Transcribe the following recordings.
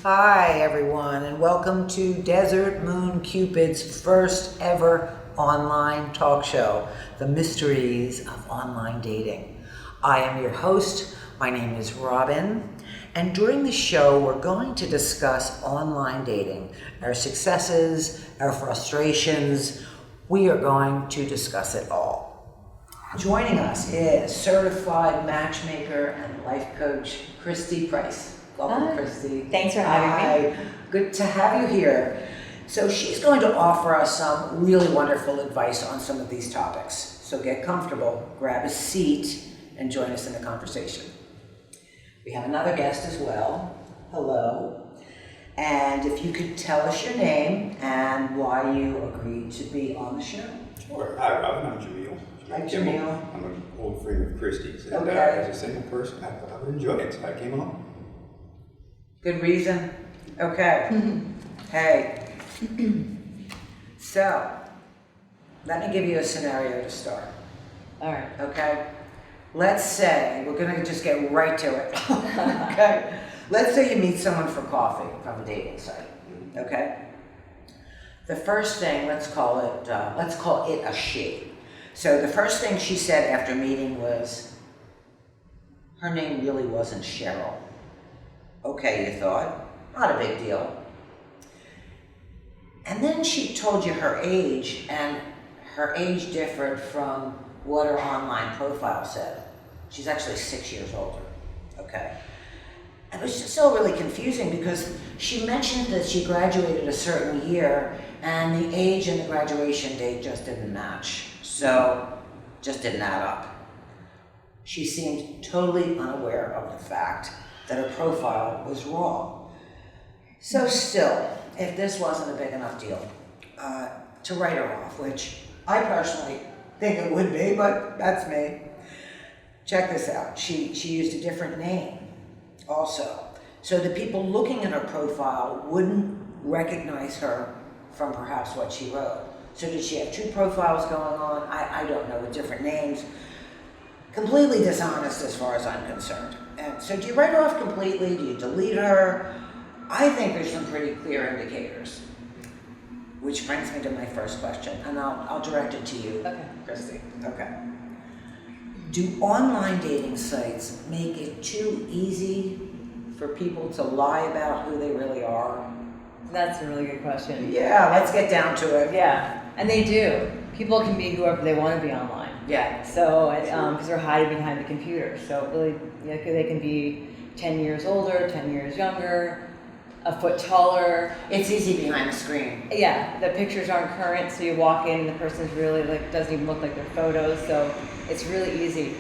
Hi, everyone, and welcome to Desert Moon Cupid's first ever online talk show, The Mysteries of Online Dating. I am your host. My name is Robin, and during the show, we're going to discuss online dating, our successes, our frustrations. We are going to discuss it all. Joining us is certified matchmaker and life coach, Christy Price. Welcome, Christy. Thanks for having me. Good to have you here. So she's going to offer us some really wonderful advice on some of these topics. So get comfortable, grab a seat, and join us in the conversation. We have another guest as well. Hello. And if you could tell us your name and why you agreed to be on the show. Sure. Hi, Robin. I'm Jamil. Hi, Jamil. I'm an old friend of Christy's. And Okay. as a single person, I would enjoy it, so I came on. Good reason? Okay. Hey. So, let me give you a scenario to start. All right. Okay? Let's say, we're gonna just get right to it. Okay? Let's say you meet someone for coffee from a dating site. Okay? The first thing, let's call it a she. So the first thing she said after meeting was, her name really wasn't Cheryl. Okay, you thought, not a big deal. And then she told you her age, and her age differed from what her online profile said. She's actually 6 years older, okay? It was just so really confusing because she mentioned that she graduated a certain year and the age and the graduation date just didn't match. So, just didn't add up. She seemed totally unaware of the fact that her profile was wrong. So still, if this wasn't a big enough deal to write her off, which I personally think it would be, but that's me. Check this out. She used a different name also. So the people looking at her profile wouldn't recognize her from perhaps what she wrote. So did she have two profiles going on? I don't know, with different names. Completely dishonest as far as I'm concerned. And so do you write her off completely? Do you delete her? I think there's some pretty clear indicators. Which brings me to my first question, and I'll direct it to you, Okay. Christy. Okay. Do online dating sites make it too easy for people to lie about who they really are? That's a really good question. Yeah, let's get down to it. Yeah, and they do. People can be whoever they want to be online. Yeah. So, because they're hiding behind the computer. So really, they can be 10 years older, 10 years younger, a foot taller. It's easy behind the screen. Yeah, the pictures aren't current, so you walk in and the person's really doesn't even look like their photos. So it's really easy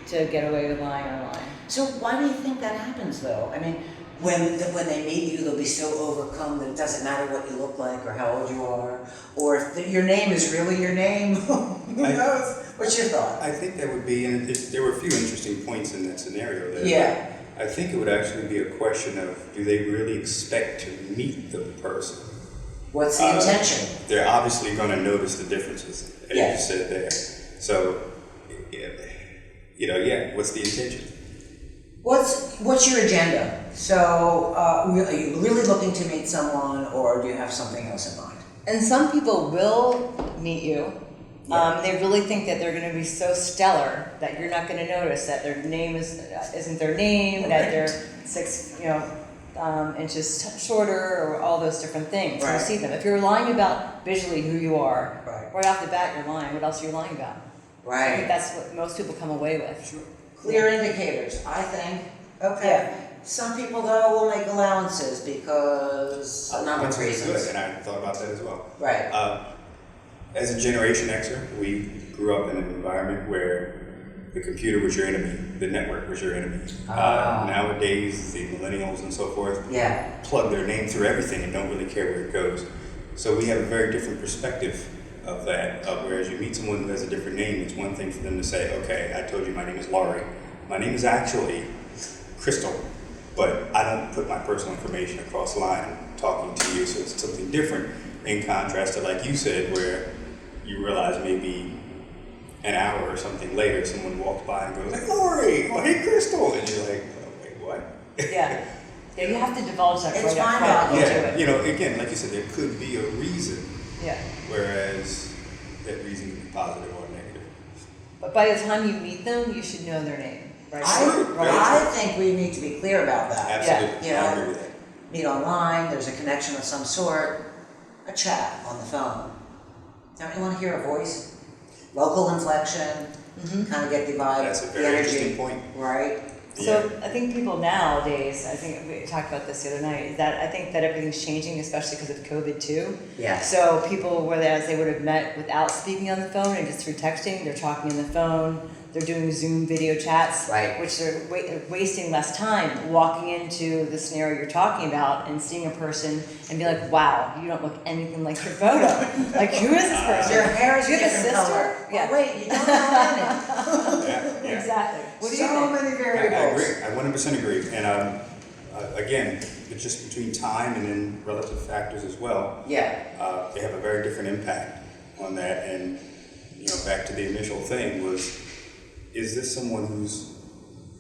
to get away with lying online. So why do you think that happens, though? I mean, when they meet you, they'll be so overcome that it doesn't matter what you look like or how old you are, or if your name is really your name. Who knows? What's your thought? I think that would be, and there were a few interesting points in that scenario there. Yeah. I think it would actually be a question of, do they really expect to meet the person? What's the intention? They're obviously going to notice the differences, as Yeah. you said there. So, what's the intention? What's your agenda? So, are you really looking to meet someone, or do you have something else in mind? And some people will meet you. They really think that they're going to be so stellar that you're not going to notice that their name isn't their name, that they're 6 inches shorter, or all those different things. Right. You see them. If you're lying about visually who you are, Right. off the bat you're lying. What else are you lying about? I think that's what most people come away with. Sure. Clear indicators, I think. Okay. Yeah. Some people, though, will make allowances because a number of That's reasons. good, and I thought about that as well. Right. As a Generation Xer, we grew up in an environment where the computer was your enemy, the network was your enemy. Nowadays, the millennials and so forth Yeah. plug their name through everything and don't really care where it goes. So we have a very different perspective of that. Whereas you meet someone who has a different name, it's one thing for them to say, okay, I told you my name is Laurie. My name is actually Crystal, but I don't put my personal information across the line talking to you, so it's something different in contrast to, like you said, where you realize maybe an hour or something later, someone walks by and goes, "Hey, Lori!" or "Hey, Crystal!" and you're like, "Oh, wait, what?" Yeah. Yeah, you have to divulge that It's right up front. mind-boggling. Into Yeah, it. you know, again, like you said, there could be a reason, Yeah. whereas that reason could be positive or negative. But by the time you meet them, you should know their name, right? I think we need to be clear about that. Absolutely, Yeah. I agree with that. Meet online, there's a connection of some sort, a chat on the phone. Don't you want to hear a voice? Local inflection, kind of get the vibe, That's a the very energy, interesting point. right? So I think people nowadays, I think we talked about this the other night, is that I think that everything's changing, especially because of COVID too. Yeah. So people, whereas they would have met without speaking on the phone and just through texting, they're talking on the phone, they're doing Zoom video chats, Right. which they're wasting less time walking into the scenario you're talking about and seeing a person and be like, wow, you don't look anything like your photo. Like, who is this person? Your hair is Do you have a different sister? color. Yeah. Oh, wait, you don't know Yeah. Exactly. What do you So think? many I variables. agree. I 100% agree. And again, it's just between time and then relative factors as well. Yeah. They have a very different impact on that. And you know, back to the initial thing was, is this someone who's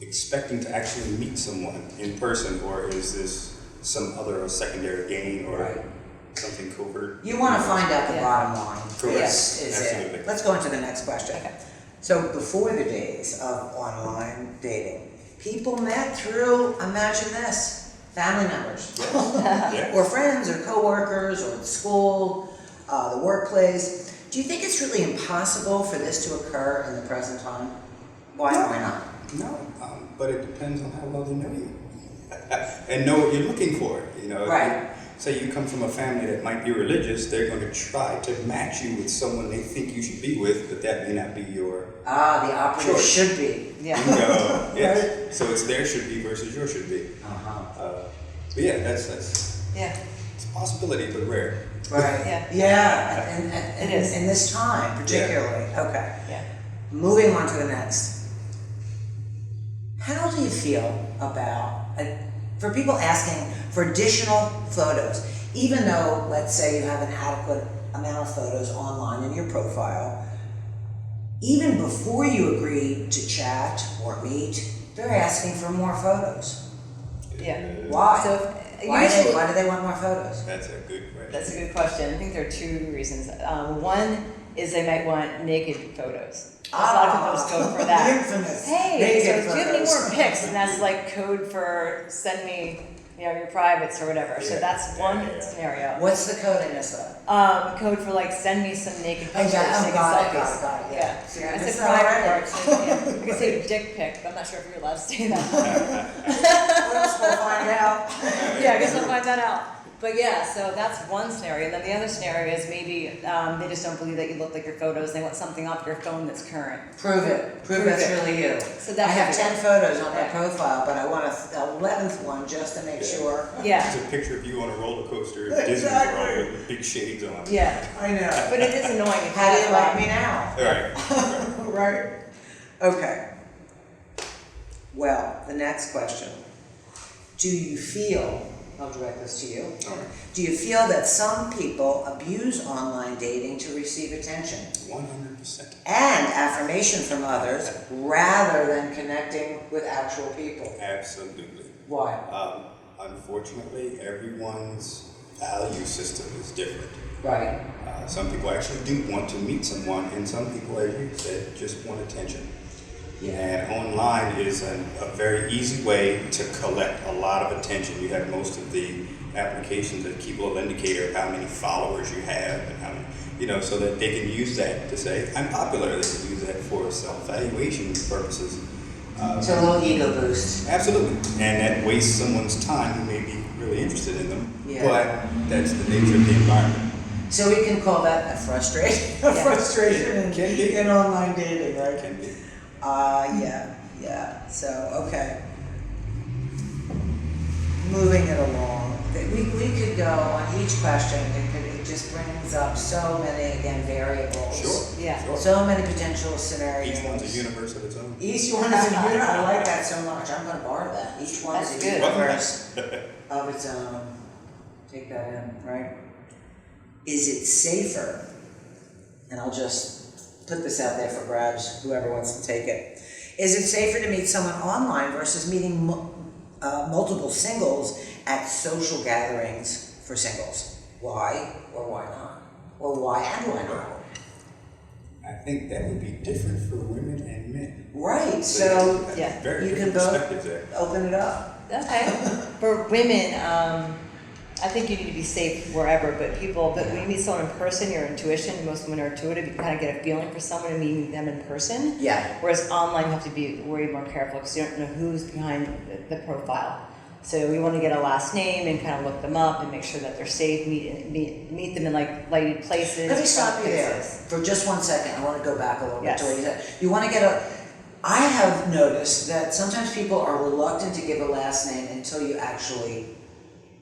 expecting to actually meet someone in person, or is this some other secondary gain or Right. something covert? You want to find out the Yeah. bottom line. Correct. Is Absolutely. it. Let's go into the next question. Okay. So before the days of online dating, people met through, imagine this, family members. Yeah. Or friends or coworkers or at school, the workplace. Do you think it's really impossible for this to occur in the present time? Why or why not? No, but it depends on how well they know you and know what you're looking for. You know, if Right. you- say you come from a family that might be religious, they're going to try to match you with someone they think you should be with, but that may not be your Ah, the operative Choice. should be. Yeah. bingo. Yes. So it's their should be versus your should be. Uh-huh. But yeah, that's Yeah. it's a possibility, but rare. Right. Yeah. Yeah, and It is. in this time particularly. Okay. Yeah. Moving on to the next. How do you feel about, for people asking for additional photos, even though, let's say you have an adequate amount of photos online in your profile, even before you agree to chat or meet, they're asking for more photos. Yeah. Why? So Why usually, do they want more photos? That's a good question. that's a good question. I think there are two reasons. One is they might want naked photos. A lot of people just go for The that. infamous Hey, naked so do you have any photos. more pics? And that's like code for send me, you know, your privates or whatever. So Yeah. that's one Yeah. scenario. What's the code in this though? Code for like send me some naked Oh, pictures, yeah, taking got it, selfies. got it, yeah. See, I this said is private already. parts. Yeah. You can say dick pic, but I'm not sure if you're allowed to say that. What else we'll find out? Yeah, I guess I'll find that out. But yeah, so that's one scenario. And then the other scenario is maybe they just don't believe that you look like your photos. They want something off your phone that's current. Prove it. Prove Prove that's it. really you. So I that's have what 10 it photos on my Yeah. profile, but I want a 11th one just to make Yeah. sure. Yeah, It's a picture of you on a roller coaster at Disney World with big shades on. yeah. I know. But it is annoying. How do you like me now? All right. Right. Okay. Well, the next question. Do you feel, I'll direct this to you. All right. Do you feel that some people abuse online dating to receive attention 100%. and affirmation from others rather than connecting with actual people? Absolutely. Why? Unfortunately, everyone's value system is different. Right. Some people actually do want to meet someone, and some people, as you said, just want attention. And online is a very easy way to collect a lot of attention. You have most of the applications that keep a little indicator of how many followers you have and how many, you know, so that they can use that to say, I'm popular. They can use that for self-evaluation purposes. So a little ego boost. Absolutely. And that wastes someone's time who may be really interested in them. Yeah. But that's the nature of the environment. So we can call that a frustration, Can be. in online dating, right? Can be. Yeah. So, okay. Moving it along. We could go on each question. It just brings up so many, again, variables. Sure. Yeah. Sure. So many potential scenarios. Each one's a universe of its own. Each one is a universe. I like that so much. I'm going to borrow that. Each one That's is a good. universe of its own. Take that in, right? Is it safer? And I'll just put this out there for grabs, whoever wants to take it. Is it safer to meet someone online versus meeting multiple singles at social gatherings for singles. Why or why not? Or why and why not? I think that would be different for women and men. Right, so Yeah. Very you can different both perspectives there. open it up. Okay. For women, I think you need to be safe wherever, but when you meet someone in person, your intuition, most women are intuitive, you kind of get a feeling for someone and meeting them in person. Yeah. Whereas online, you have to be way more careful because you don't know who's behind the profile. So you want to get a last name and kind of look them up and make sure that they're safe, meet them in like lighted places. Let me stop you there places. for just 1 second. I want to go back a little bit Yes. to what you said. You want to get I have noticed that sometimes people are reluctant to give a last name until you actually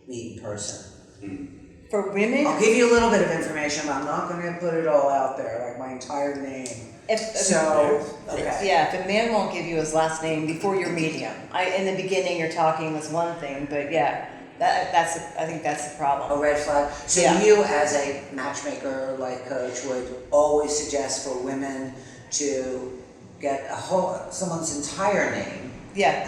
meet in person. For women, I'll give you a little bit of information, but I'm not going to put it all out there, like my entire name. Okay. if a man won't give you his last name before you're meeting him, in the beginning you're talking was one thing, but yeah, I think that's the problem. A red flag. So Yeah. you, as a matchmaker, life coach, would always suggest for women to get someone's entire name Yeah,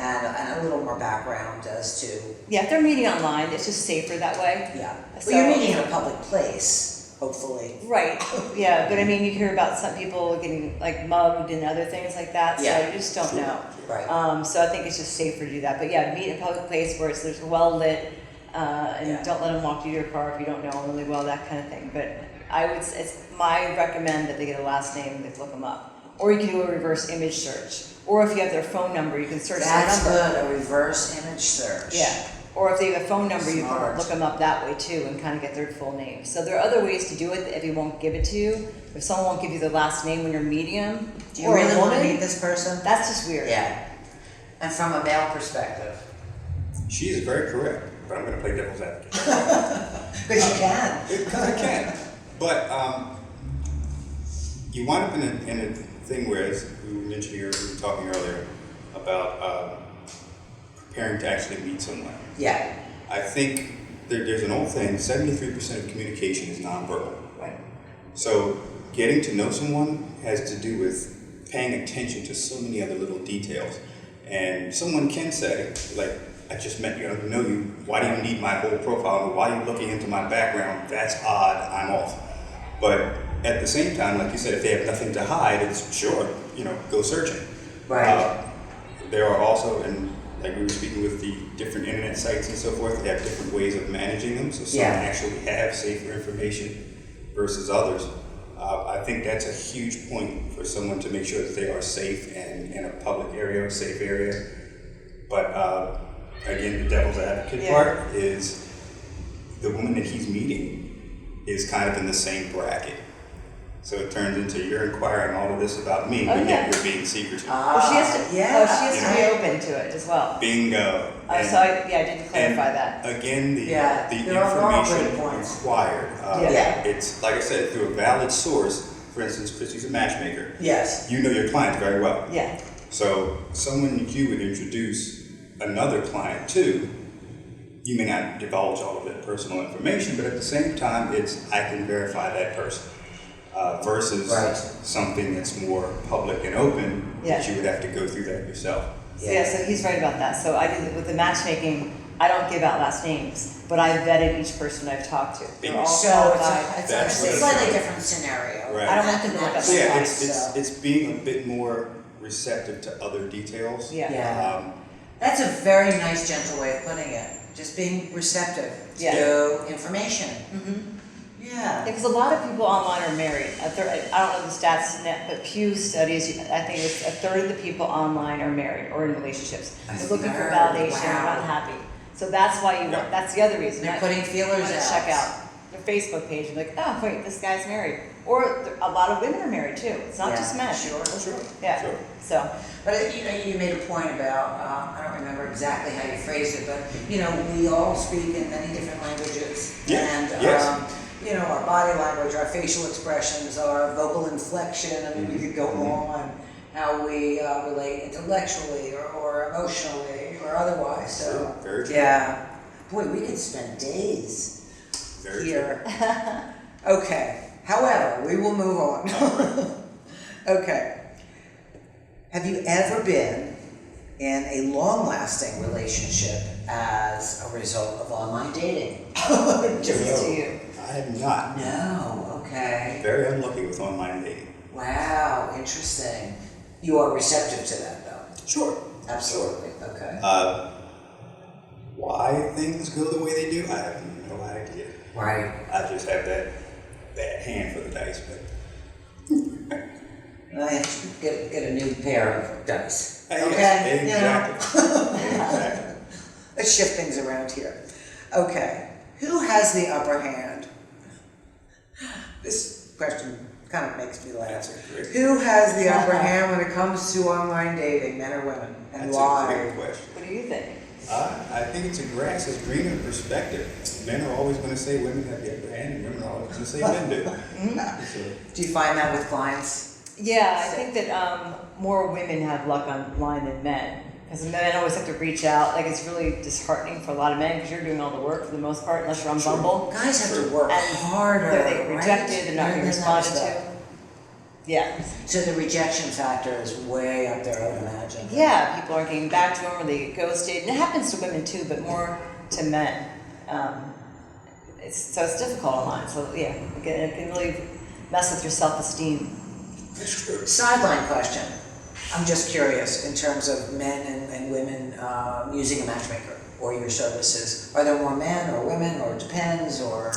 and a little more background as to if they're meeting online, it's just safer that way. yeah. So- Well, you're meeting in a public place, hopefully. Right, yeah, but I mean, you hear about some people getting like mugged and other things like that, so Yeah. you just don't know. Right. So I think it's just safer to do that, but yeah, meet in a public place where there's well lit, and Yeah. don't let them walk you to your car if you don't know them really well, that kind of thing. But I recommend that they get a last name, they look them up. Or you can do a reverse image search. Or if you have their phone number, you can search That's their number. good, a reverse image search. Yeah. Or if they have a phone number, you Smart. can look them up that way too and kind of get their full name. So there are other ways to do it if he won't give it to you. If someone won't give you the last name when you're meeting him, Do you or a really want to woman, meet this person? that's just weird. Yeah. And from a male perspective. She is very correct, but I'm going to play devil's advocate. Because you can. Because I can. But you wind up in a thing where, as we were mentioning we were talking earlier about preparing to actually meet someone. Yeah. I think there's an old thing, 73% of communication is nonverbal. Right. So getting to know someone has to do with paying attention to so many other little details. And someone can say, like, I just met you, I don't know you, why do you need my whole profile? Why are you looking into my background? That's odd, I'm off. But at the same time, like you said, if they have nothing to hide, it's sure, go searching. Right. There are also, and like we were speaking with the different internet sites and so forth, they have different ways of managing them. So some actually have safer information versus others. I think that's a huge point for someone to make sure that they are safe and in a public area, a safe area. But again, the devil's advocate part is the woman that he's meeting is kind of in the same bracket. So it turns into you're inquiring all of this about me, but yet you're being secretive. Well, she has to. yeah. Oh, she has to be open to it as well. Bingo. So I didn't clarify that. Again, the there are all good information points. required. Yeah. It's like I said, through a valid source. For instance, Christy's a matchmaker. Yes. You know your client very well. Yeah. So someone you would introduce another client to, you may not divulge all of that personal information, but at the same time, I can verify that person. Versus something that's more public and open, that you would have to go through that yourself. Yeah, so he's right about that. So I do with the matchmaking, I don't give out last names, but I vetted each person I've talked to. They're all So qualified. it's That's a what slightly it's different scenario. Right. I don't want them to look up So yeah, my it's being a bit more receptive to other details. Yeah. That's a very nice, gentle way of putting it. Just being receptive to information. Mm-hmm. Yeah. Because a lot of people online are married. I don't know the stats, but Pew studies, I think it's a third of the people online are married or in relationships. They're looking for validation, they're not happy. So that's why that's the other reason. They're putting feelers out. Check out their Facebook page and like, oh wait, this guy's married. Or a lot of women are married too. It's not just men. Sure. Yeah. Sure. So. But you made a point about, I don't remember exactly how you phrased it, but we all speak in many different languages. Yeah. And Yes. Our body language, our facial expressions, our vocal inflection, I mean, we could go on, how we relate intellectually or emotionally or otherwise. So, Very true. yeah. Boy, we could spend days Very here. Okay. However, we will move on. Okay. Have you ever been in a long-lasting relationship as a result of online dating? Just to you. I am not. No, okay. Very unlucky with online dating. Wow, interesting. You are receptive to that though? Sure. Absolutely, okay. Why things go the way they do, I have no idea. Right. I just have that bad hand for the dice, but I have to get a new pair of dice. Yes, Okay? You know? exactly. Exactly. Let's shift things around here. Okay, who has the upper hand? This question kind of makes me laugh. That's a great- Who has the upper hand when it comes to online dating, men or women, and That's a why? great question. What do you think? I think it's a grass is greener perspective. Men are always going to say women have the upper hand, and women are always going to say men do. So, Do you find that with clients? Yeah, I think that more women have luck online than men. Because men always have to reach out. Like, it's really disheartening for a lot of men because you're doing all the work for the most part, unless you're on Bumble. Guys have to work And harder, They get right? rejected, they're not being There's that responded stuff. to. Yeah. So the rejection factor is way up there, I would imagine. Yeah, people aren't getting back to them or they get ghosted. And it happens to women too, but more to men. So it's difficult online. So yeah, it can really mess with your self-esteem. that's true. Sideline question. I'm just curious in terms of men and women using a matchmaker or your services. Are there more men or women, or it depends, or?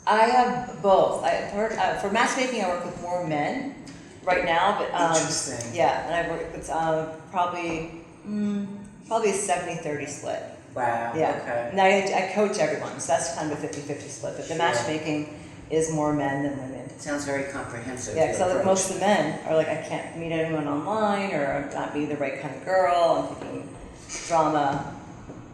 I have both. I've heard for matchmaking, I work with more men right now, but Interesting. yeah, and I work with probably a 70-30 split. Wow, Yeah, okay. and I coach everyone, so that's kind of a 50-50 split. But the Sure. matchmaking is more men than women. Sounds very comprehensive. Yeah, because your like most approach. of the men are like, I can't meet anyone online, or I'm not being the right kind of girl. I'm thinking drama,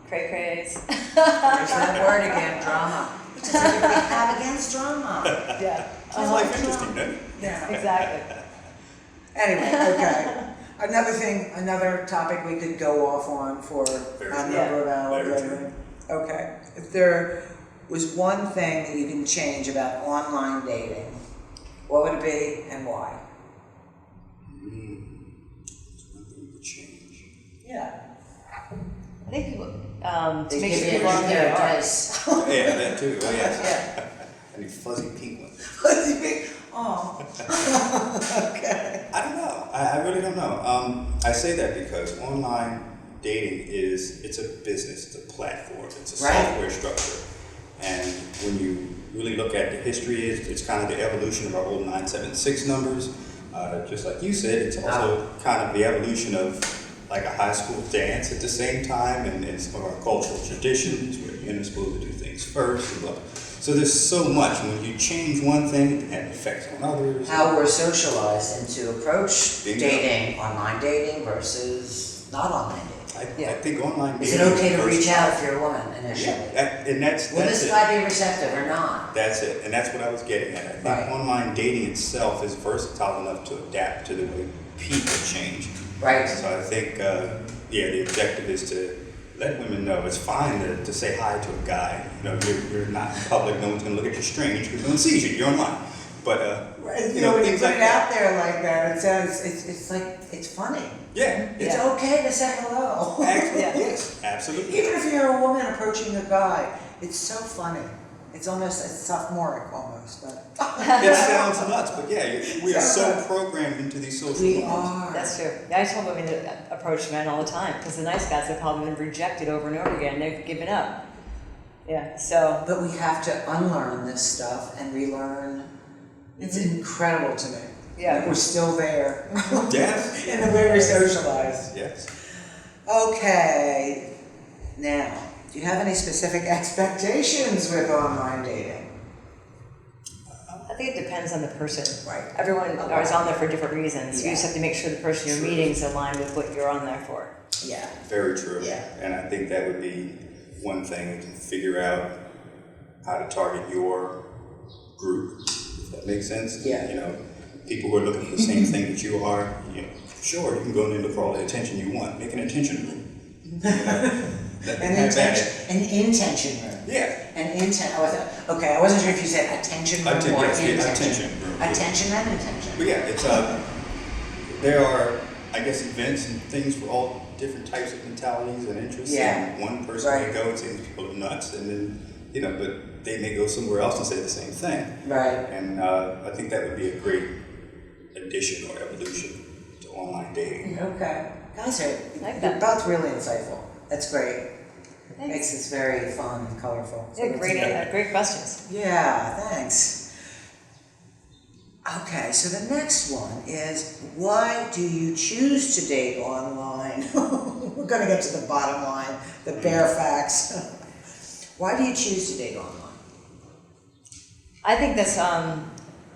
cray craze. There's that word again, drama. What does everybody have against drama? Yeah. It's life interesting, doesn't it? Yeah. Exactly. Anyway, okay. Another thing, another topic we could go off on for Very a true. number of hours. Very I true. think. Okay. If there was one thing that you can change about online dating, what would it be and why? There's one thing we could change. Yeah. I think people, to They make give sure you people are on a their dice. Yeah, that too. Oh, yes. Yeah. I need fuzzy pink ones. Oh. Okay. I don't know. I really don't know. I say that because online dating it's a business, it's a platform, it's a Right. software structure. And when you really look at the history, it's kind of the evolution of our old 976 numbers. Just like you said, it's also kind of the evolution of like a high school dance at the same time, and some of our cultural traditions where men are supposed to do things first. And blah. So there's so much. When you change one thing, it has effects on others. How we're socialized into approach Bingo. dating, online dating versus not online dating. I think online Is dating it okay to first- reach out if you're a woman initially? Yeah, and that's Will this it. guy be receptive or not? That's it, and that's what I was getting at. I think Right. online dating itself is versatile enough to adapt to the way people change. Right. So I think, the objective is to let women know it's fine to say hi to a guy. You know, you're not in public, no one's gonna look at you strange because no one sees you, you're online. But, You know, when you things put like it that. out there like that, it sounds, it's like, it's funny. Yeah, It's Yeah. okay to say hello. Actually, Yeah. yes, absolutely. Even if you're a woman approaching a guy, it's so funny. It's almost, it's sophomoric almost, but. It sounds nuts, but yeah, we are so programmed into these social We norms. are. That's true. Yeah, I tell women to approach men all the time because the nice guys have probably been rejected over and over again. They've given up. Yeah. So But we have to unlearn this stuff and relearn. It's incredible to me. Yeah. That we're still there. Yes. In the way we're socialized. Yes. Okay. Now, do you have any specific expectations with online dating? I think it depends on the person. Right. Everyone is on there for different reasons. You just have to make sure the person you're meeting is aligned with what you're on there for. Yeah. Very true. Yeah. And I think that would be one thing to figure out how to target your group, if that makes sense. Yeah. You know, people who are looking for the same thing that you are, you know, sure, you can go in there and look for all the attention you want. Make an attention room. You know, let them have at it. An intention room. Yeah. An intent. I wasn't sure if you said attention room or Yes, yeah, intention. attention room. Attention and intention. But yeah, it's there are. I guess events and things for all different types of mentalities and interests. Yeah. And one person Right. may go and say these people are nuts, and then, you know, but they may go somewhere else and say the same thing. Right. And I think that would be a great addition or evolution to online dating. Okay. Guys are Like you're that. both really insightful. That's great. Thanks. Makes this very fun and colorful. So Yeah, that's great, good. great questions. Yeah, thanks. Okay, so the next one is, why do you choose to date online? We're gonna get to the bottom line, the bare facts. Why do you choose to date online? I think that's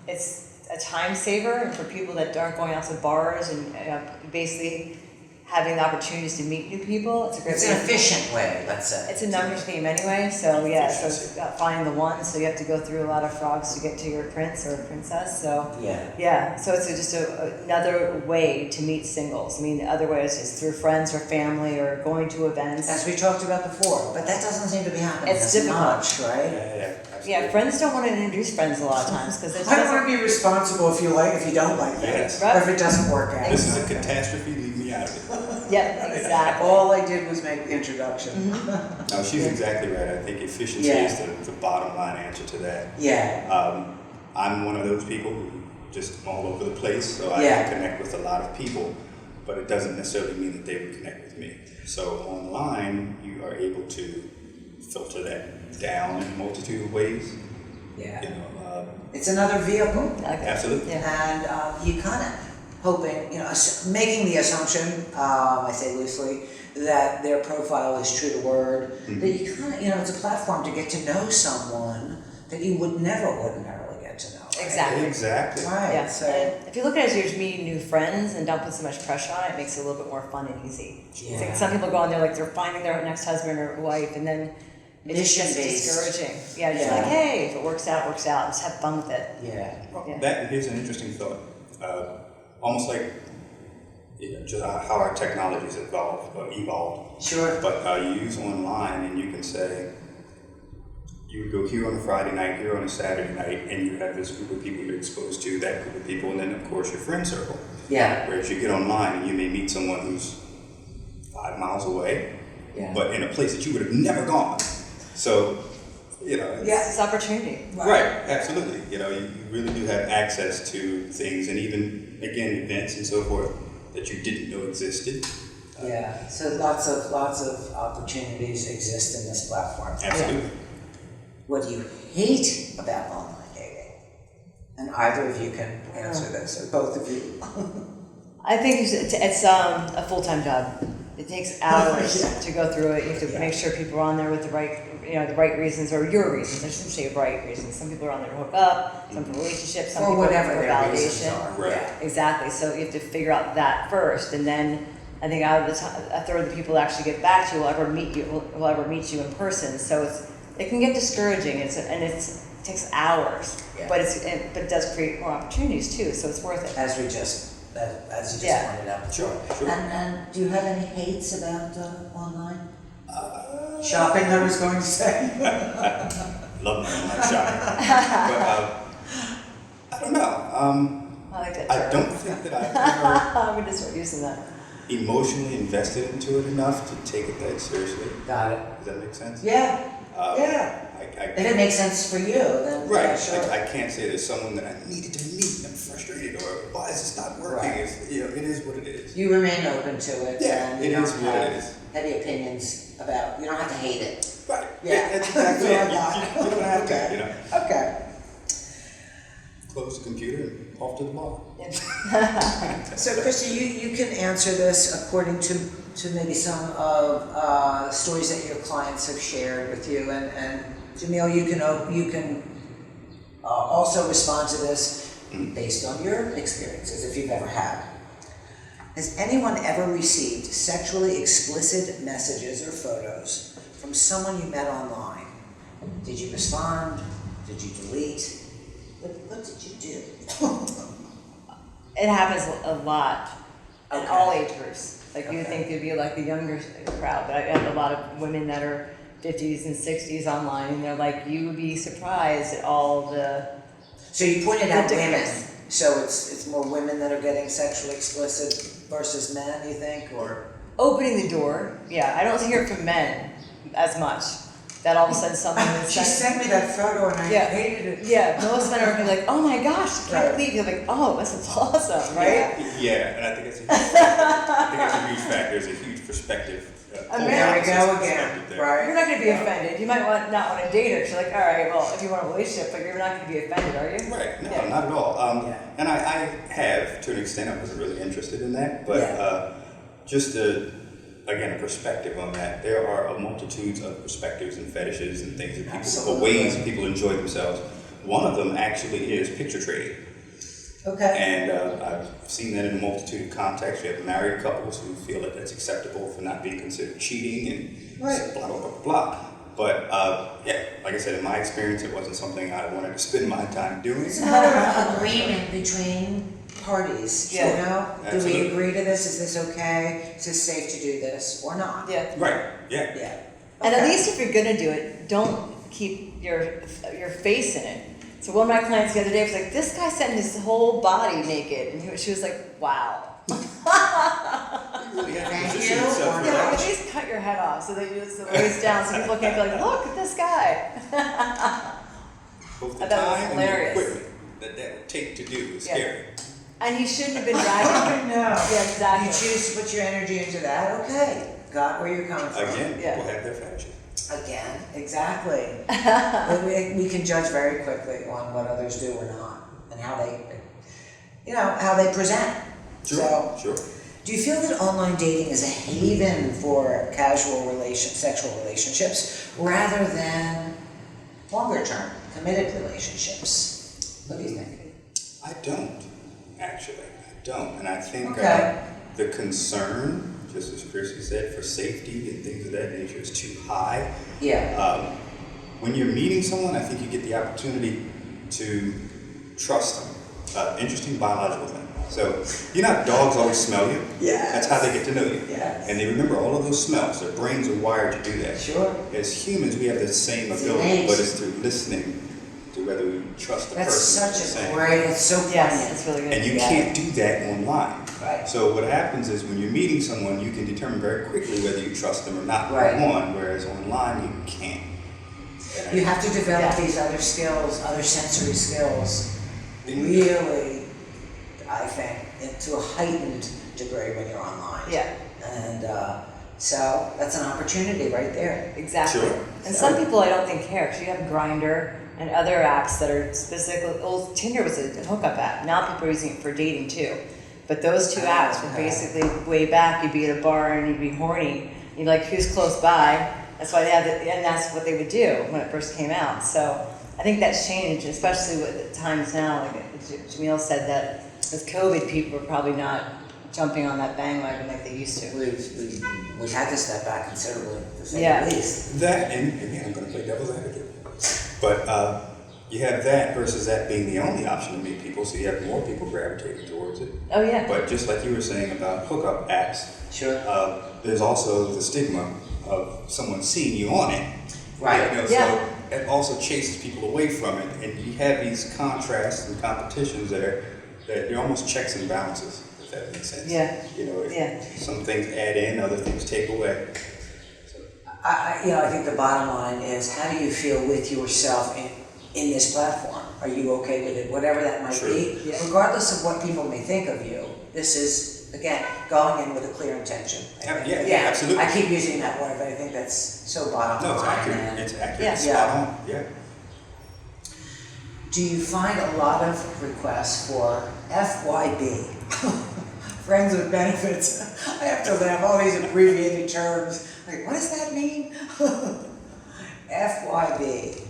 it's a time saver for people that aren't going out to bars and basically having the opportunities to meet new people. It's a great It's way an to- efficient way, let's say. It's a numbers game anyway, so yeah, so it's about finding the one, so you have to go through a lot of frogs to get to your prince or princess, so. Yeah. Yeah, so it's just another way to meet singles. I mean, the other way is just through friends or family or going to events. As we talked about before, but that doesn't seem to be happening It's as difficult. much, Yeah, right? absolutely. Yeah, friends don't want to introduce friends a lot of times because it I don't doesn't. want to be responsible if you don't like that. Yes. Right. Or if it doesn't work out. This is a catastrophe, leave me out of it. Yeah, exactly. All I did was make the introduction. No, she's exactly right. I think efficiency Yeah. is the bottom line answer to that. Yeah. I'm one of those people who just all over the place, so I Yeah. can connect with a lot of people, but it doesn't necessarily mean that they would connect with me. So online, you are able to filter that down in a multitude of ways. Yeah. You know, It's another vehicle. Okay. absolutely. Yeah. And you kind of hoping, making the assumption, I say loosely, that their profile is true to word, that you kind of, it's a platform to get to know someone that you would never ordinarily get to know. Right? Exactly. Exactly. Right. Yeah, So, and if you look at it as you're just meeting new friends and don't put so much pressure on it, it makes it a little bit more fun and easy. Yeah. It's like some people go on there like they're finding their next husband or wife, and then it just gets Mission-based. discouraging. Yeah, just Yeah. like, hey, if it works out, works out. Just have fun with it. yeah. Yeah. That here's an interesting thought. Almost like just how our technology's evolved. Sure. But you use online, and you can say, you would go here on a Friday night, here on a Saturday night, and you have this group of people you're exposed to, that group of people, and then of course your friend circle. Yeah. Whereas you get online and you may meet someone who's 5 miles away, Yeah. but in a place that you would have never gone. So, it's- Yeah. It's opportunity. Right, absolutely. You really do have access to things, and even, again, events and so forth that you didn't know existed. Yeah. So lots of opportunities exist in this platform. Absolutely. What do you hate about online dating? And either of you can answer this, or both of you. I think it's a full-time job. It takes hours Yeah. to go through it. You have to Yeah. make sure people are on there with the right reasons or your reasons. I shouldn't say right reasons. Some people are on there to hook up, some for relationships, some Or people whatever for their reasons validation. are. Right. Yeah. Exactly. So you have to figure out that first, and then I think out of the time, a third of the people that actually get back to you will ever meet you in person. So it can get discouraging. It takes hours, Yeah. but it does create more opportunities too. So it's worth it. As you just Yeah. pointed out. Sure, sure. And do you have any hates about online? Shopping, I was going to say. Love my online shopping. But I don't know. I like that I term. don't think that I've ever I'm gonna start using that. emotionally invested into it enough to take it that seriously. Got it. Does that make sense? Yeah. Um, Yeah. I If it makes sense for you, then Right. yeah, sure. I can't say there's someone that I needed to meet and I'm frustrated, or why is this not working? Right. It is what it is. You remain open to it. Yeah, and it you is don't what it have is. heavy opinions about. You don't have to hate it. Right. Yeah. That's exactly it. That's what I got. You don't have to, Okay. Okay. close the computer and off to the bar. So, Christy, you can answer this according to maybe some of stories that your clients have shared with you, and Jamil, you can also respond to this based on your experiences, if you've ever had. Has anyone ever received sexually explicit messages or photos from someone you met online? Did you respond? Did you delete? What did you do? It happens a lot in Okay. all age groups. Like you would Okay. think it'd be like the younger crowd, but I have a lot of women that are 50s and 60s online, and they're like, you would be surprised at all the So you pointed out women. ridiculous. So it's more women that are getting sexually explicit versus men, you think, or? Opening the door, yeah. I don't hear it from men as much. That all of a sudden something is She sent me that photo and I Yeah. hated it. Yeah, most men are gonna be like, oh my gosh, I can't Right. believe. You're like, oh, this is awesome, right? Yeah, and I think it's a huge factor. It's a huge perspective. I mean, There we go perspective again, there. You're right? not gonna be offended. You might not want to date her. She's like, all right, well, if you want a relationship, but you're not gonna be offended, are you? Right, no, Yeah. not at all. Yeah. And I have, to an extent, I wasn't really interested in that, but Yeah. just again, a perspective on that. There are multitudes of perspectives and fetishes and things that people, Absolutely. ways people enjoy themselves. One of them actually is picture trading. Okay. And I've seen that in a multitude of contexts. You have married couples who feel that that's acceptable for not being considered cheating and Right. blah, blah, blah, blah. But yeah, like I said, in my experience, it wasn't something I wanted to spend my time doing. It's a matter of agreement between parties, you Yeah. know? Do Absolutely. we agree to this? Is this okay? Is this safe to do this or not? Yeah. Right, yeah. Yeah. And at Okay. least if you're gonna do it, don't keep your face in it. So one of my clients the other day was like, this guy sent his whole body naked, and she was like, wow. You really have to Thank position you. yourself for Yeah, that. at least cut your head off so that you just the waist down, so people can't be like, look at this guy. Both the I thought it was time and the hilarious. equipment that would take to do is Yeah. scary. And he shouldn't have been dragging. I know. Yeah, You exactly. choose to put your energy into that, okay. Got where you're coming from. Again, Yeah. people have their fetishes. Again, exactly. But we can judge very quickly on what others do or not, and how they, how they present. Sure, So, sure. do you feel that online dating is a haven for casual sexual relationships, rather than longer-term, committed relationships? What do you think? I don't, actually. I don't. And I think Okay. the concern, just as Chrissy said, for safety and things of that nature is too high. Yeah. When you're meeting someone, I think you get the opportunity to trust them. Interesting biological thing. So, dogs always smell you? Yes. That's how they get to know you. Yes. And they remember all of those smells. Their brains are wired to do that. Sure. As humans, we have the same It's ability, innate. but it's through listening to whether we trust the That's person. such that's a saying. great, it's so poignant. Yes, it's really good. And you Yeah. can't do that online. Right. So what happens is when you're meeting someone, you can determine very quickly whether you trust them or not. Right. One, whereas online you can't. And You have to develop Yeah. these other skills, other sensory skills, really, I think, to a heightened degree when you're online. Yeah, And so that's an opportunity right there. exactly. Sure. And some people I don't think care, because you have Grindr and other apps that are specifically, well, Tinder was a hookup app. Now people are using it for dating too. But those two apps were Okay. basically way back, you'd be at a bar and you'd be horny. You'd be like, who's close by? That's why they have it, and that's what they would do when it first came out. So I think that's changed, especially with the times now. Like Jamil said that with COVID, people are probably not jumping on that bandwagon like they used to. We've had to step back considerably, to say Yeah. the least. that, and again, I'm going to play devil's advocate. But you have that versus that being the only option to meet people, so you have more people gravitating towards it. Oh yeah. But just like you were saying about hookup apps, Sure. there's also the stigma of someone seeing you on it. Right. Yeah. So it also chases people away from it, and you have these contrasts and competitions that they're almost checks and balances, if that makes sense. Yeah. If some things add in, other things take away. I think the bottom line is, how do you feel with yourself in this platform? Are you okay with it, whatever that might Sure. be? Yeah. Regardless of what people may think of you, this is, again, going in with a clear intention. I think. Yeah, absolutely. I keep using that word, but I think that's so bottom No, line. it's accurate. and- It's accurate. Yeah. It's spot on. Yeah. Do you find a lot of requests for FYB? Friends with benefits. I have to laugh, all these abbreviated terms. Like, what does that mean? FYB.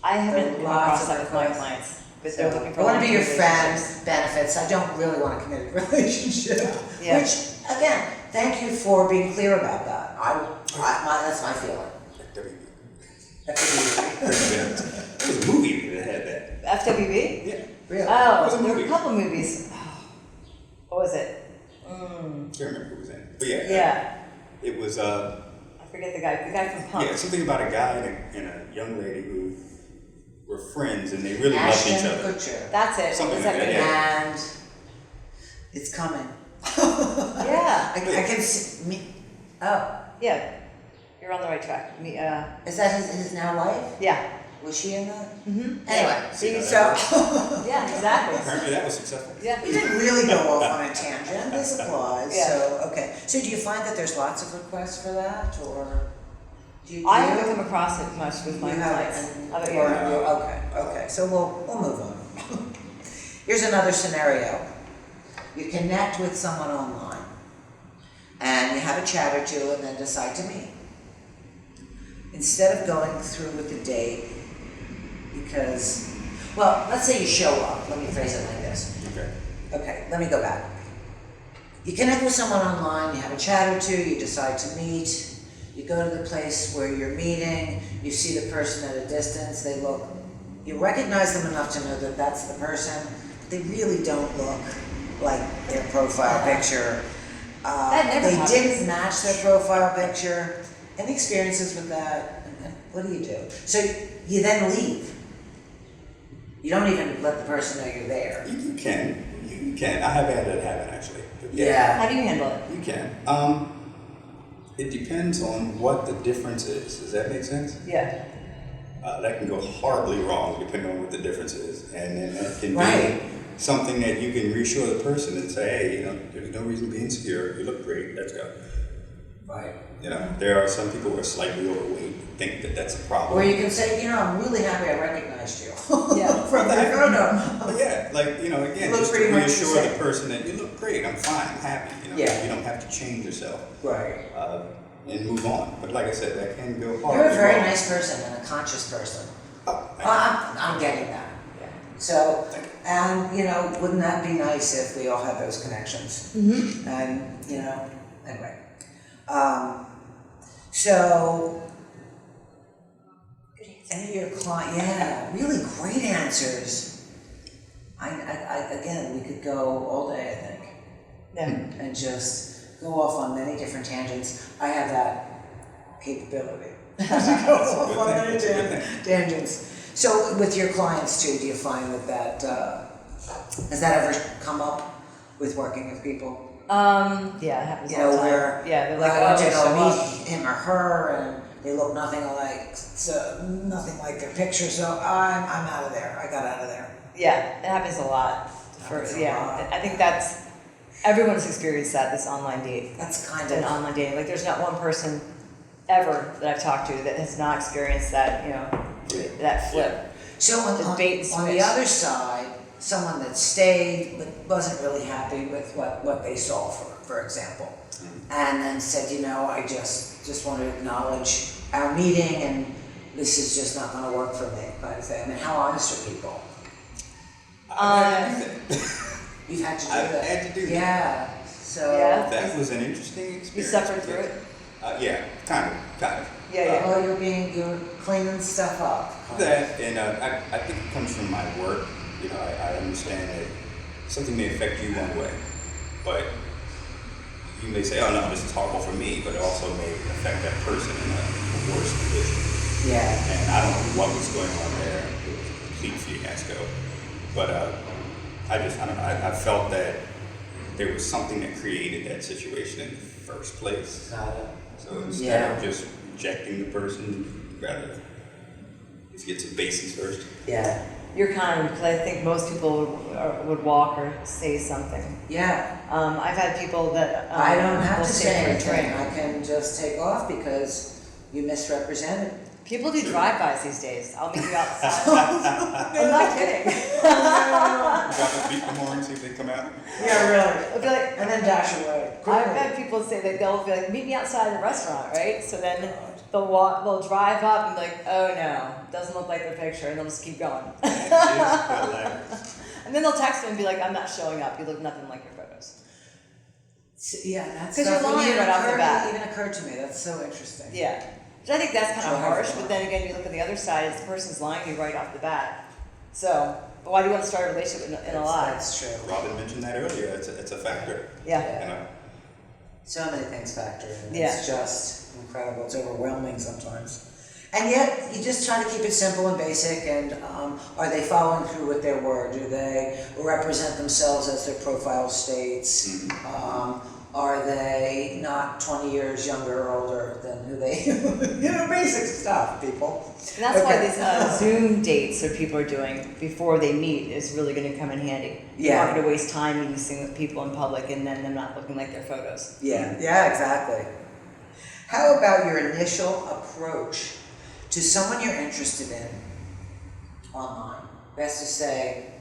I haven't come Lots across of that with my requests. clients, but So, they're looking for I want to be your long-term friend, relationships. benefits. I don't really want a committed relationship. Yeah. Which, again, thank you for being clear about that. That's my feeling. There was a movie that had that. FWB? Yeah. Really? Oh, It was a there were a movie. couple movies. What was it? I can't remember who was in it. But yeah. Yeah, It was I forget the guy from Punk. something about a guy and a young lady who were friends and they really loved each Ashton other. Kutcher. That's it. Something Is like that that, good? yeah. And it's coming. Yeah. I can see me. Oh, Yeah. You're on the right track. is that his now wife? Yeah. Was she in that? Mm-hmm. Anyway, See how so that Yeah, exactly. Apparently that was successful. Yeah. we didn't really go off on a tangent. This applies. Yeah. So okay. So do you find that there's lots of requests for that, or do you? I haven't come across it much with my You clients. haven't, How about or you? you- okay. So we'll move on. Here's another scenario. You connect with someone online, and you have a chat or two, and then decide to meet. Instead of going through with the date, because, well, let's say you show up. Let me phrase it like this. Okay. Okay, let me go back. You connect with someone online, you have a chat or two, you decide to meet, you go to the place where you're meeting, you see the person at a distance, you recognize them enough to know that that's the person, but they really don't look like their profile picture. That never They happens. didn't match their profile picture. Any experiences with that? And what do you do? So you then leave. You don't even let the person know you're there. You can. You can. I have had that happen actually. But How do you handle it? You can. It depends on what the difference is. Does that make sense? Yeah. That can go horribly wrong depending on what the difference is. And then that can Right. be something that you can reassure the person and say, hey, there's no reason to be insecure. You look great. Let's go. Right. There are some people who are slightly overweight think that that's a problem. Or you can say, I'm really happy I recognized you. Yeah. From your photo. But yeah, again, Look just to pretty much the reassure same. the person that you look great, I'm fine, I'm happy. Yeah. You don't have to change yourself Right. and move on. But like I said, that can go You're horribly a very wrong. nice person and a conscious person. Oh, I'm getting that. Yeah. So, and, wouldn't that be nice if we all had those connections? Mm-hmm. And, anyway. So, any of your really great answers. Again, we could go all day, I think, Yeah. and just go off on many different tangents. I have that capability. To go off on many tangents. So, with your clients too, do you find that has that ever come up with working with people? Yeah, it happens all the time. Where Yeah, they're like, I went to show go up. meet him or her, and they look nothing like their picture. So I'm out of there. I got out of there. Yeah, it happens a lot. Happens a lot. I think that's everyone's experienced that this online date. That's kind An of online dating. Like, there's not one person ever that I've talked to that has not experienced that. That flip. so The bait and on the switch. other side, someone that stayed but wasn't really happy with what they saw, for example, and then said, I just want to acknowledge our meeting, and this is just not going to work for me, kind of thing. I mean, how honest are people? I've had to do that. You've had to do I've that. had to do that. Yeah. So. Yeah. That was an interesting experience. You suffered through it. Yeah, kind of. Yeah. Oh, you're cleaning stuff up. That, and I think it comes from my work. I understand that something may affect you one way, but you may say, oh no, this is horrible for me, but it also may affect that person in a worse condition. Yeah. And I don't know what was going on there. It was a complete fiasco. But I don't know, I felt that there was something that created that situation in the first place. Got it. So instead of just rejecting the person, rather just get some basics first. Yeah. You're kind of, because I think most people would walk or say something. Yeah. I've had people that I don't have will to stay say for a anything. drink. I can just take off because you misrepresented. People do drive-bys these days. I'll meet you outside. I'm not kidding. Drop a beat them more and see if they come out. Yeah, really. I'll be like, And then dash away. I've had people say that they'll be like, meet me outside the restaurant, right? So then they'll drive up and be like, oh no, doesn't look like the picture, and they'll just keep going. That is hilarious. And then they'll text me and be like, I'm not showing up. You look nothing like your photos. Yeah, that's 'Cause you're lying right off the bat. Even occurred to me. That's so interesting. Yeah. Which I think that's kind of Sure. harsh, but then again, you look at the other side, is the person's lying to you right off the bat. So, but why do you want to start a relationship in a lie? That's true. Robin mentioned that earlier. It's a factor. Yeah. So many things factor in. Yeah. It's just incredible. It's overwhelming sometimes. And yet, you just try to keep it simple and basic, and are they following through with their word? Do they represent themselves as their profile states? Are they not 20 years younger or older than who they, basic stuff, people. And that's why Okay. these Zoom dates that people are doing before they meet is really going to come in handy. Yeah. You're not going to waste time meeting with people in public and then them not looking like their photos. Yeah, exactly. How about your initial approach to someone you're interested in online? Best to say,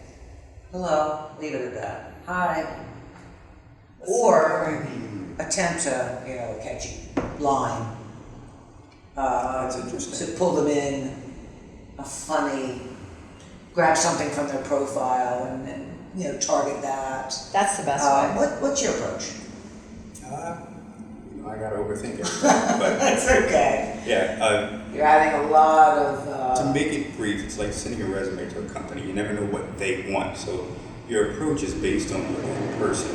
hello, leave it at that. Hi. Or attempt to, catchy line. That's interesting. To pull them in, a funny, grab something from their profile and then, target that. That's the best way. What's your approach? I gotta overthink it, but That's okay. yeah. You're adding a lot of. To make it brief, it's like sending a resume to a company. You never know what they want, so your approach is based on what that person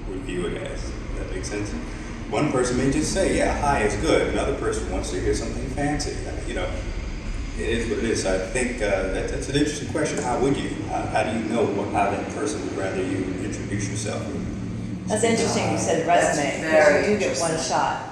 would view it as. Does that make sense? One person may just say, "Yeah, hi is good." Another person wants to hear something fancy. It is what it is. So I think that's an interesting question. How would you? How do you know how that person would rather you introduce yourself? That's interesting. You said That's resume very because you do get one interesting. shot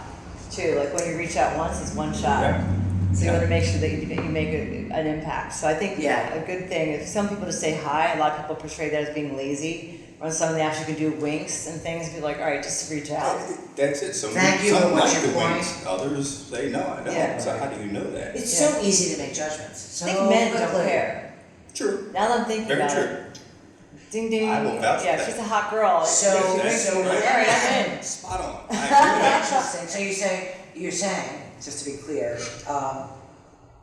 too. Like when you reach out once, it's one shot. Yeah. So you Yeah. want to make sure that you make an impact. So I think Yeah. a good thing is some people just say hi. A lot of people portray that as being lazy. Or some of them actually can do winks and things and be like, all right, just reach out. That's it. Some Thank you, some but what's like your the point? winks, others say no, I don't. Yeah. So how do you know that? It's Yeah. so easy to make judgments. So I think men don't quickly. care. True. Now that I'm thinking Very about true. it. Ding ding. I will vouch for Yeah, that. she's a hot girl. So- She winks so at you, right. all right, I'm in. Spot on. I agree with that. Interesting. So you're saying, just to be clear,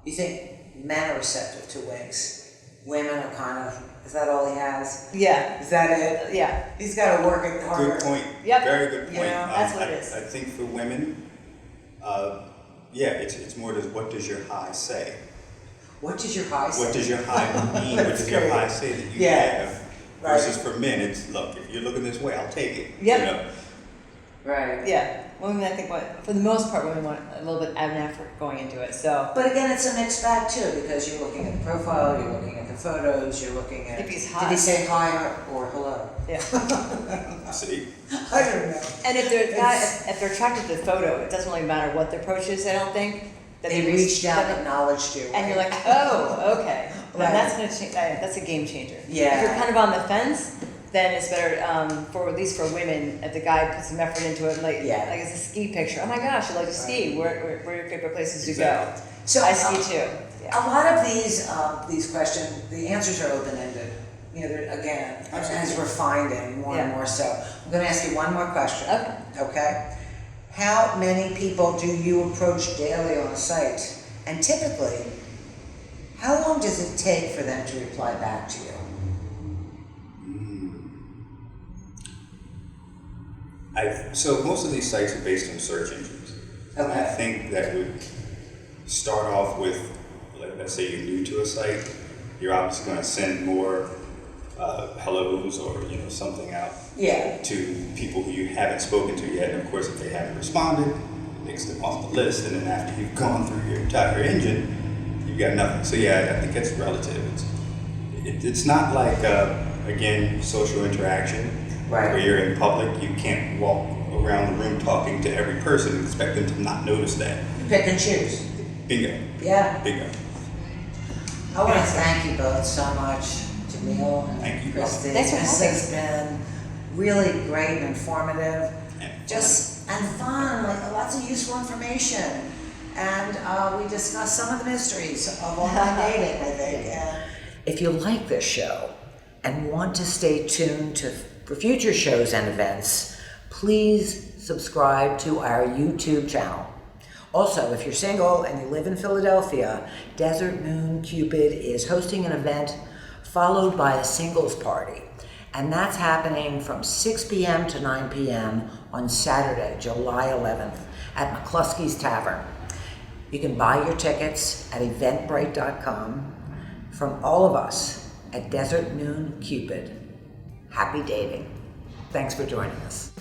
you think men are receptive to winks. Women are kind of, is that all he has? Yeah, Is that it? yeah. He's got to work it harder. Good point. Yep. Very good point. Yeah, that's what it is. I think for women, it's more just what does your hi say? What does your high say? What does your hi mean? What That's does your great. hi say that you Yeah. have? Right. Versus for men, it's look, if you're looking this way, I'll take it. Yep. Right. Yeah. Women, I think, for the most part, women want a little bit of an effort going into it. So But again, it's a mixed bag too, because you're looking at the profile, you're looking at the photos, you're looking at. If he's Did hot. he say hi or hello? yeah. See? I don't know. And if they're It's- if they're attracted to the photo, it doesn't really matter what the approach is. I don't think that They reached out and acknowledged you. and you're right? like, oh, okay. Then Right. that's gonna change. That's a game changer. Yeah. If you're kind of on the fence, then it's better for at least for women if the guy puts some effort into it. Like Yeah. like it's a ski picture. Oh my gosh, you like to ski. Where are your favorite places to Exactly. go? So, I ski too. Yeah. A lot of these questions, the answers are open-ended. Again, as Absolutely. we're finding more and Yeah. more so. I'm going to ask you one more question. Okay. Okay. How many people do you approach daily on a site? And typically, how long does it take for them to reply back to you? So most of these sites are based on search engines. And I Okay. think that would start off with, let's say you're new to a site, you're obviously going to send more hellos or something out Yeah. to people who you haven't spoken to yet. And of course, if they haven't responded, it takes them off the list. And then after you've gone through your entire engine, you've got nothing. So yeah, I think that's relative. It's not like again social interaction. Right. Where you're in public, you can't walk around the room talking to every person and expect them to not notice that. Pick and choose. Bingo. Yeah. Bingo. I want to thank you both so much, Jamil and Thank you. Christy. Thanks for This having has been really great and informative, and fun, like lots of useful information. And we discussed some of the mysteries of online dating, I think. If you like this show and want to stay tuned for future shows and events, please subscribe to our YouTube channel. Also, if you're single and you live in Philadelphia, Desert Moon Cupid is hosting an event followed by a singles party. And that's happening from 6 p.m. to 9 p.m. on Saturday, July 11th at McCluskey's Tavern. You can buy your tickets at eventbrite.com. From all of us at Desert Moon Cupid, happy dating. Thanks for joining us.